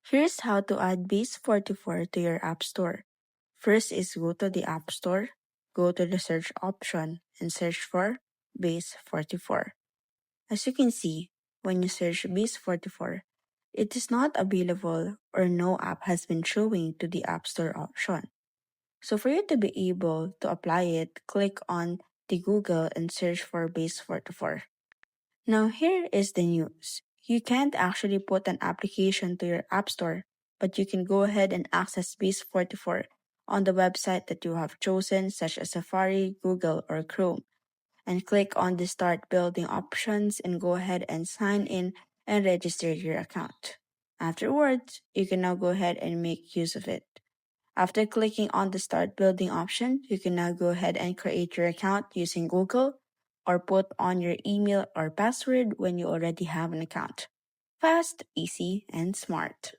Here's how to add Base44 to your App Store. First is go to the App Store, go to the search option, and search for Base44. As you can see, when you search Base44, it is not available or no app has been showing to the App Store option. So for you to be able to apply it, click on the Google and search for Base44. Now here is the news. You can't actually put an application to your App Store, but you can go ahead and access Base44 on the website that you have chosen, such as Safari, Google, or Chrome, and click on the Start Building options and go ahead and sign in and register your account. Afterwards, you can now go ahead and make use of it. After clicking on the Start Building option, you can now go ahead and create your account using Google or put on your email or password when you already have an account. Fast, easy, and smart.